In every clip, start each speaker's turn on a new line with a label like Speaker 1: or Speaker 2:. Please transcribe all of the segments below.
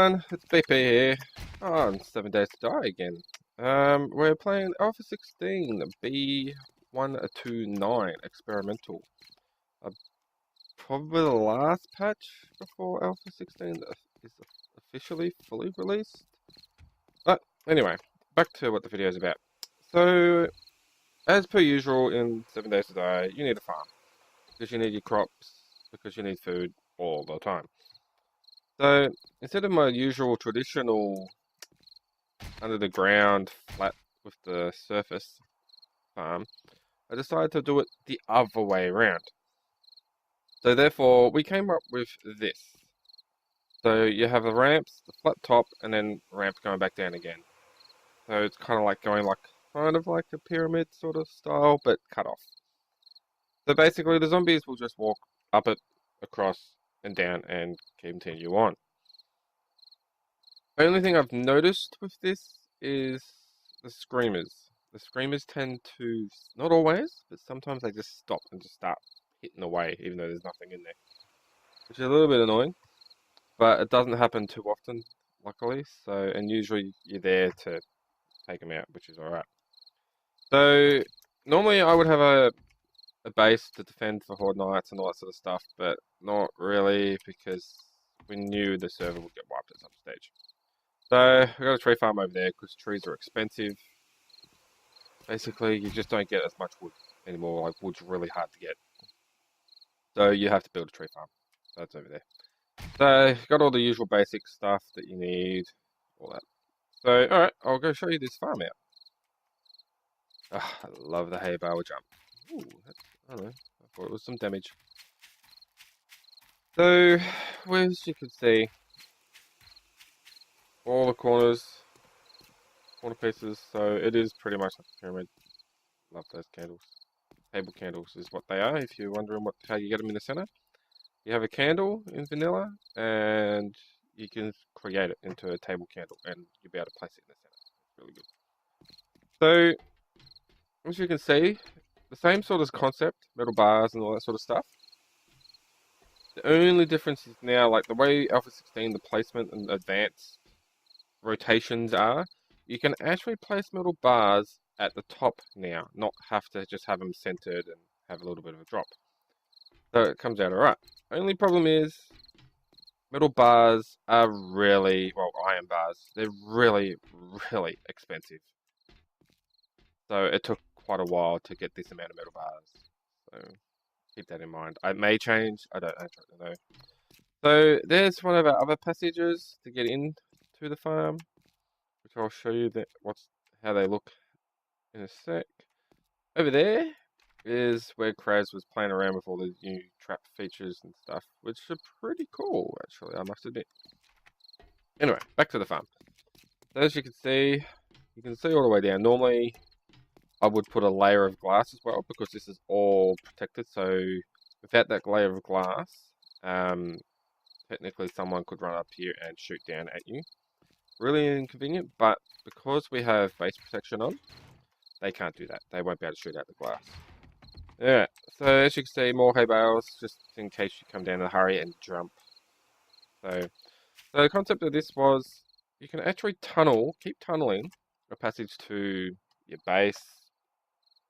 Speaker 1: everyone, it's BP here. On 7 Days to Die again. We're playing Alpha 16 B129 Experimental. Uh, Probably the last patch before Alpha 16 is officially fully released. But anyway, back to what the video is about. So, as per usual in 7 Days to Die, you need a farm. Because you need your crops, because you need food all the time. So, instead of my usual traditional under the ground, flat with the surface farm, I decided to do it the other way around. So therefore, we came up with this. So you have the ramps, the flat top, and then ramp going back down again. So it's kind of like going kind of like a pyramid sort of style, but cut off. So basically, the zombies will just walk up it, across, and down, and continue on. The only thing I've noticed with this is the screamers. The screamers tend to, not always, but sometimes they just stop and just start hitting away, even though there's nothing in there. Which is a little bit annoying, but it doesn't happen too often, luckily. So, and usually you're there to take them out, which is alright. So, normally I would have a base to defend for Horde Nights and all that sort of stuff, but not really because we knew the server would get wiped at some stage. So, I've got a tree farm over there because trees are expensive. Basically, you just don't get as much wood anymore. Like, wood's really hard to get. So, you have to build a tree farm. That's over there. So, got all the usual basic stuff that you need. All that. So, alright, I'll go show you this farm out. Oh, I love the hay bale jump. Ooh, I don't know. I thought it was some damage. So, as you can see, all the corner pieces, so it is pretty much like a pyramid. Love those candles. Table candles is what they are, if you're wondering how you get them in the center. You have a candle in vanilla, and you can create it into a table candle, and you'll be able to place it in the center. It's really good. So, as you can see, the same sort of concept, metal bars and all that sort of stuff. The only difference is now, like the way Alpha 16, the placement and advanced rotations are, you can actually place metal bars at the top now, not have to just have them centered and have a little bit of a drop. So it comes out alright. Only problem is, metal bars are really, well, iron bars, they're really, really expensive. So it took quite a while to get this amount of metal bars. So keep that in mind. It may change, I don't know. So there's one of our other passages to get into the farm, which I'll show you how they look in a sec. Over there is where Kraz was playing around with all the new trap features and stuff, which are pretty cool, actually, I must admit. Anyway, back to the farm. So as you can see all the way down. Normally, I would put a layer of glass as well, because this is all protected, so without that layer of glass, technically someone could run up here and shoot down at you. Really inconvenient, but because we have base protection on, they can't do that. They won't be able to shoot out the glass. Yeah, so as you can see, more hay bales, just in case you come down in a hurry and jump. So the concept of this was, you can actually keep tunneling a passage to your base,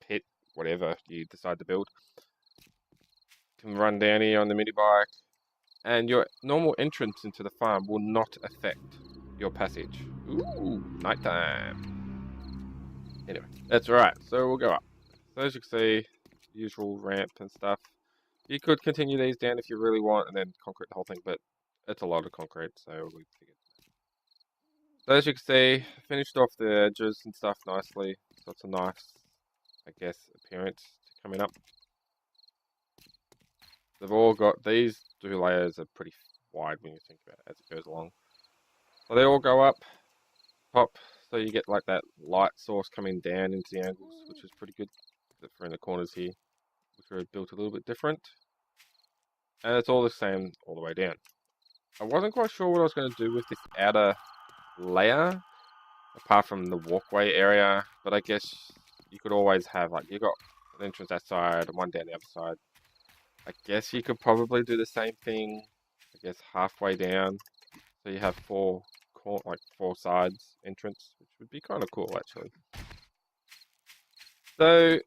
Speaker 1: pit, whatever you decide to build. You can run down here on the mini bike, and your normal entrance into the farm will not affect your passage. Ooh, nighttime. Anyway, that's right. So we'll go up. So as you can see, usual ramp and stuff. You could continue these down if you really want, and then concrete the whole thing, but it's a lot of concrete, so we figured. So as you can see, finished off the edges and stuff nicely. So it's a nice, I guess, appearance coming up. They've all got, these two layers are pretty wide when you think about it as it goes along. So they all go up, pop, so you get like that light source coming down into the angles, which is pretty good. Except for in the corners here, which are built a little bit different. And it's all the same all the way down. I wasn't quite sure what I was going to do with this outer layer, apart from the walkway area, but I guess you could always have, like, you got an entrance that side and one down the other side. I guess you could probably do the same thing, I guess, halfway down. So you have four sides entrance, which would be kind of cool actually. So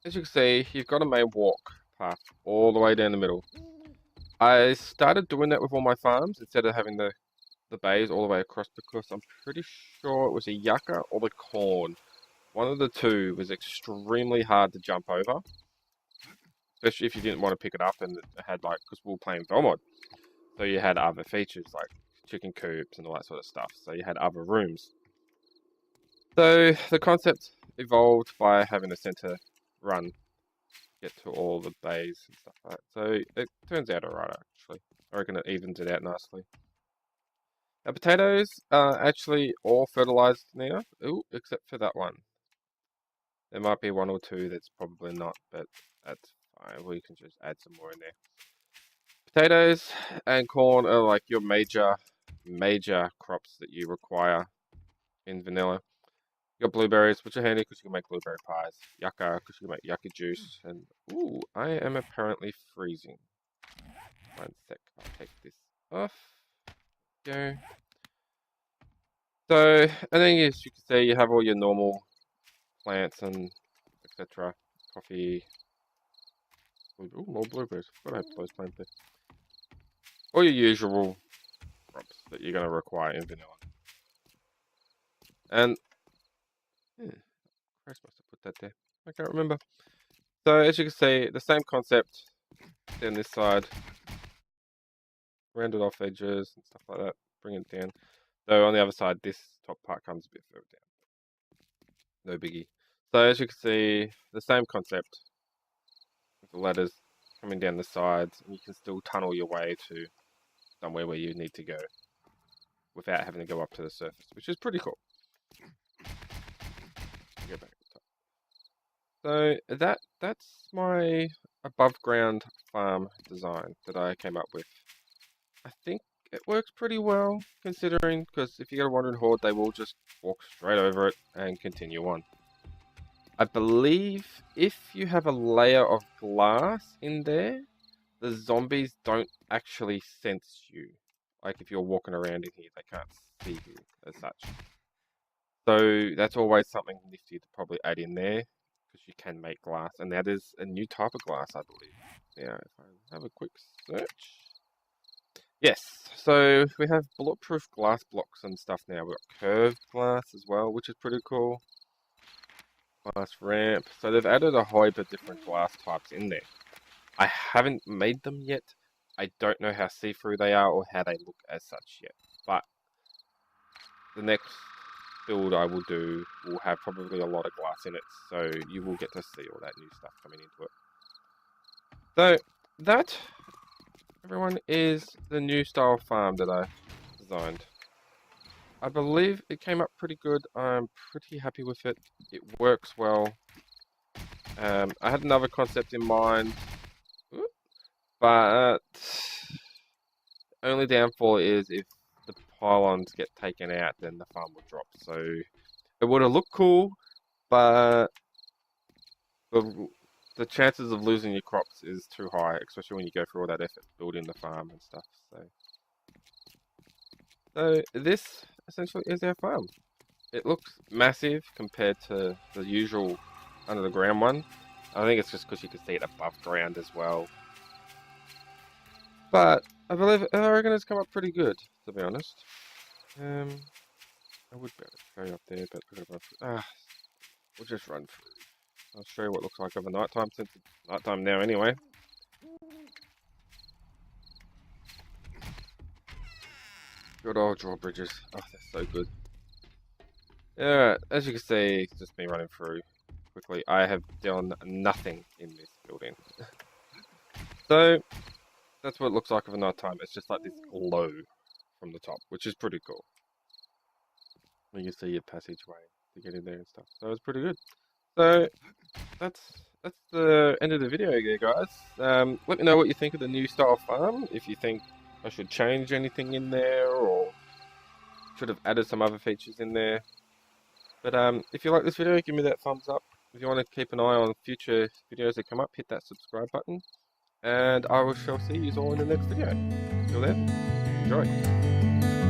Speaker 1: as you can see, you've got a main walk path all the way down the middle. I started doing that with all my farms instead of having the bays all the way across because I'm pretty sure it was a yucca or the corn. One of the two was extremely hard to jump over, especially if you didn't want to pick it up and it had because we were playing Belmod. So you had other features like chicken coops and all that sort of stuff. So you had other rooms. So the concept evolved by having a center run get to all the bays and stuff like that. So it turns out alright actually. I reckon it evens it out nicely. Now potatoes are actually all fertilized now, except for that one. There might be one or two that's probably not, but that's fine. We can just add some more in there. Potatoes and corn are like your major crops that you require in vanilla. You got blueberries, which are handy because you can make blueberry pies. Yucca, because you can make yucca juice. And ooh, I am apparently freezing. 1 sec, I'll take this off. Go. So, and then as you can see, you have all your normal plants and etc. Coffee. Ooh, more blueberries. I forgot I have those plants there. All your usual crops that you're going to require in vanilla. And Chris must have put that there. I can't remember. So as you can see, the same concept down this side. Rounded off edges and stuff like that. Bring it down. So on the other side, this top part comes a bit further down. No biggie. So as you can see, the same concept with the ladders coming down the sides, and you can still tunnel your way to somewhere where you need to go without having to go up to the surface, which is pretty cool. Go back to the top. So that's my above ground farm design that I came up with. I think it works pretty well considering, because if you get a wandering horde, they will just walk straight over it and continue on. I believe if you have a layer of glass in there, the zombies don't actually sense you. Like if you're walking around in here, they can't see you as such. So that's always something nifty to probably add in there, because you can make glass, and that is a new type of glass, I believe. Now, if I have a quick search. Yes, so we have bulletproof glass blocks and stuff now. We've got curved glass as well, which is pretty cool. Glass ramp. So they've added a whole heap of different glass types in there. I haven't made them yet. I don't know how see-through they are or how they look as such yet. But the next build I will do will have probably a lot of glass in it. So you will get to see all that new stuff coming into it. So that, everyone, is the new style farm that I designed. I believe it came up pretty good. I'm pretty happy with it. It works well. I had another concept in mind, but only downfall is if the pylons get taken out, then the farm will drop. So it would have looked cool, but the chances of losing your crops is too high, especially when you go through all that effort building the farm and stuff. So this essentially is our farm. It looks massive compared to the usual under the ground one. I think it's just because you can see it above ground as well. But I reckon it's come up pretty good, to be honest. I would be able to show you up there, but we'll just run through. I'll show you what it looks like over night time, since it's night time now anyway. Good old drawbridges. Oh, they're so good. Alright, as you can see, it's just me running through quickly. I have done nothing in this building. So, that's what it looks like over night time. It's just like this glow from the top, which is pretty cool. You can see your passageway to get in there and stuff. So it's pretty good. So that's the end of the video here, guys. Let me know what you think of the new style farm. If you think I should change anything in there, or should have added some other features in there. But if you like this video, give me that thumbs up. If you want to keep an eye on future videos that come up, hit that subscribe button. And I shall see you all in the next video. Till then. Enjoy.